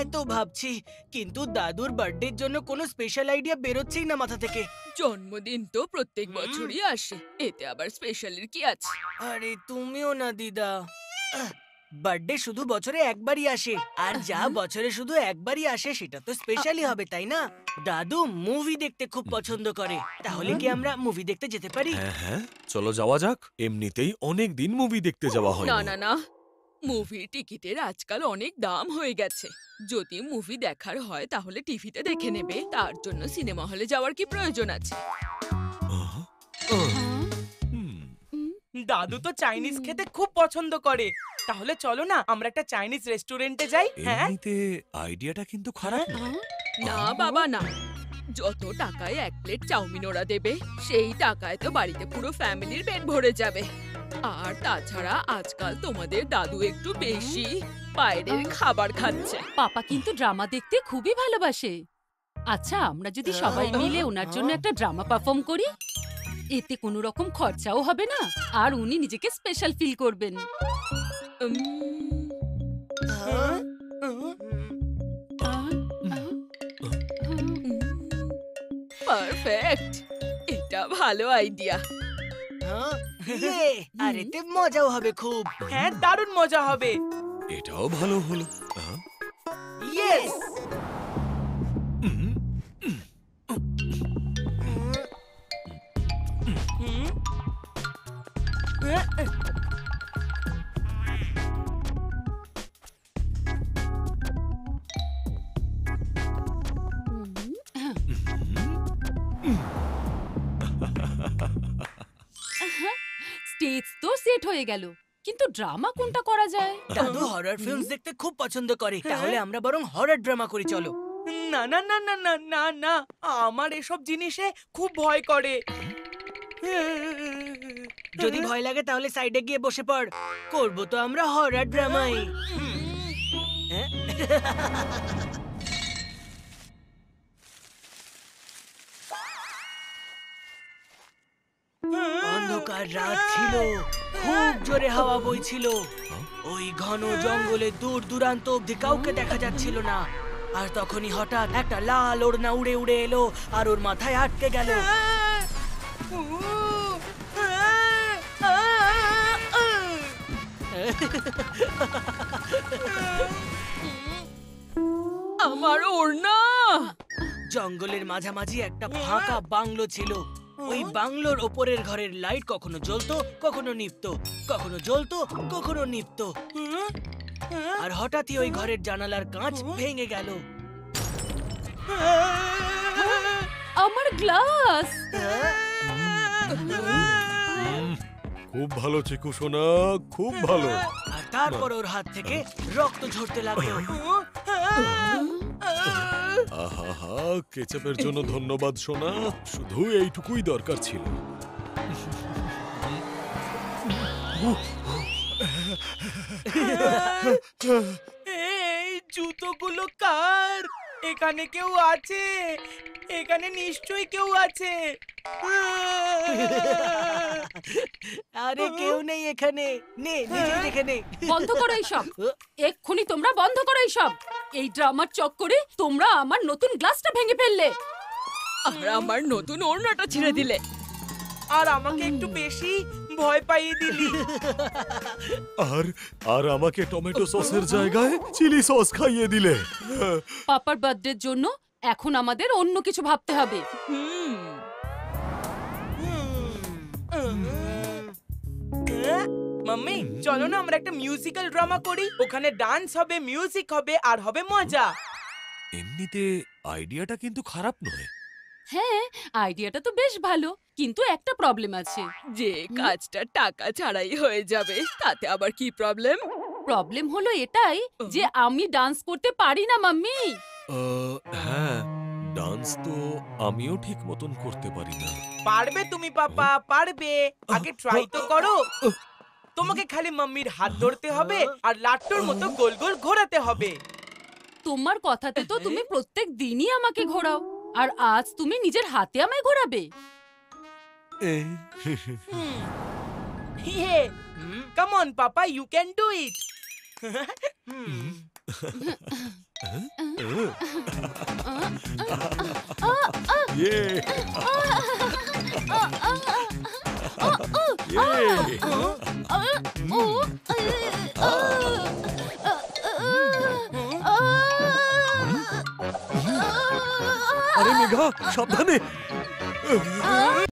সেটাই তো ভাবছি, কিন্তু দাদুর বার্থডের জন্য কোনো স্পেশাল আইডিয়া বেরোচ্ছেই না মাথা থেকে। জন্মদিন তো প্রত্যেক বছরই আসে, এতে আবার স্পেশালের কি আছে? আরে তুমিও না দিদা, বার্থডে শুধু বছরে একবারই আসে, আর যা বছরে শুধু একবারই আসে সেটা তো স্পেশালই হবে, তাই না? দাদু মুভি দেখতে খুব পছন্দ করে, তাহলে কি আমরা মুভি দেখতে যেতে পারি? হ্যাঁ হ্যাঁ, চলো যাওয়া যাক। এমনিতেই অনেক দিন মুভি দেখতে যাওয়া হয় না না না, মুভির টিকিটের আজকাল অনেক দাম হয়ে গেছে। যদি মুভি দেখার হয় তাহলে টিভিতে দেখে নেবে, তার জন্য সিনেমা হলে যাওয়ার কি প্রয়োজন আছে? দাদু তো চাইনিজ খেতে খুব পছন্দ করে, তাহলে চলো না আমরা একটা চাইনিজ রেস্টুরেন্টে যাই। হ্যাঁ, এমনিতে আইডিয়াটা কিন্তু খারাপ নয়। না বাবা না, যত টাকায় এক প্লেট চাউমিন ওরা দেবে সেই টাকায় তো বাড়িতে পুরো ফ্যামিলির পেট ভরে যাবে। আর তাছাড়া আজকাল তোমাদের দাদু একটু বেশি বাইরের খাবার খাচ্ছে। পাপা কিন্তু ড্রামা দেখতে খুবই ভালোবাসে। আচ্ছা, আমরা যদি সবাই মিলে ওনার জন্য একটা ড্রামা পারফর্ম করি, এতে কোনো রকম খরচাও হবে না, আর উনি নিজেকে স্পেশাল ফিল করবেন। পারফেক্ট, এটা ভালো আইডিয়া। আর এতে মজাও হবে খুব। হ্যাঁ, দারুণ মজা হবে। এটাও ভালো হলো। ইয়েস! স্টেজ তো সেট হয়ে গেল, কিন্তু ড্রামা কোনটা করা যায়? দাদু হরর ফিল্মস দেখতে খুব পছন্দ করে, তাহলে আমরা বরং হরর ড্রামা করি, চলো। না না না না না না না, আমার এসব জিনিসে খুব ভয় করে। যদি ভয় লাগে তাহলে সাইডে গিয়ে বসে পড়, করবো তো আমরা হরর ড্রামাই। অন্ধকার রাত ছিল, খুব জোরে হাওয়া বইছিল, ওই ঘন জঙ্গলে দূর দূরান্ত অব্দি কাউকে দেখা যাচ্ছিল না। আর তখনই হঠাৎ একটা লাল ওড়না উড়ে উড়ে এলো আর ওর মাথায় আটকে গেল। আমার ওড়না! জঙ্গলের মাঝামাঝি একটা ফাঁকা বাংলো ছিল। ওই বাংলোর ওপরের ঘরের লাইট কখনো জ্বলতো, কখনো নিভতো, কখনো জ্বলতো, কখনো নিভতো। আর হঠাৎই ওই ঘরের জানালার কাঁচ ভেঙে গেল। আমার গ্লাস! খুব ভালো চিকু সোনা, খুব ভালো। আর তারপর ওর হাত থেকে রক্ত ঝরতে লাগলো। আহা, কেচাপের জন্য ধন্যবাদ সোনা, শুধু এইটুকুই দরকার ছিল। এই জুতোগুলো কার? এখানে কেউ আছে? এখানে নিশ্চয়ই কেউ আছে। আরে কেউ নেই এখানে, নে নিজে দেখে নে। বন্ধ করো এইসব, এক্ষুনি তোমরা বন্ধ করো এইসব। এই ড্রামার চক্করে তোমরা আমার নতুন গ্লাসটা ভেঙে ফেললে, আর আমার নতুন ওড়নাটা ছিঁড়ে দিলে। আর আমাকে একটু বেশি ভয় পাইয়ে দিলি। আর আমাকে টমেটো সসের জায়গায় চিলি সস খাইয়ে দিলে। পাপার বার্থডের জন্য এখন আমাদের অন্য কিছু ভাবতে হবে। মাম্মি, চলো না আমরা একটা মিউজিক্যাল ড্রামা করি, ওখানে ডান্স হবে, মিউজিক হবে, আর হবে মজা। এমনিতে আইডিয়াটা কিন্তু খারাপ নয়। হ্যাঁ, আইডিয়াটা তো বেশ ভালো, কিন্তু একটা প্রবলেম আছে। যে কাজটা টাকা ছাড়াই হয়ে যাবে, তাতে আবার কি প্রবলেম? প্রবলেম হলো এটাই যে আমি ডান্স করতে পারি না মাম্মি। হ্যাঁ, ডান্স তো আমিও ঠিক মতন করতে পারি না। পারবে তুমি পাপা, পারবে। আগে ট্রাই তো করো। তোমাকে খালি মাম্মির হাত ধরতে হবে আর লাট্টুর মতো গোল গোল ঘোরাতে হবে। তোমার কথাতে তো তুমি প্রত্যেক দিনই আমাকে ঘোরাও, আর আজ তুমি নিজের হাতে আমায় ঘোরাবে। Come on papa, you can do it. ইয়ে ইয়ে আরে মেঘা সাবধানে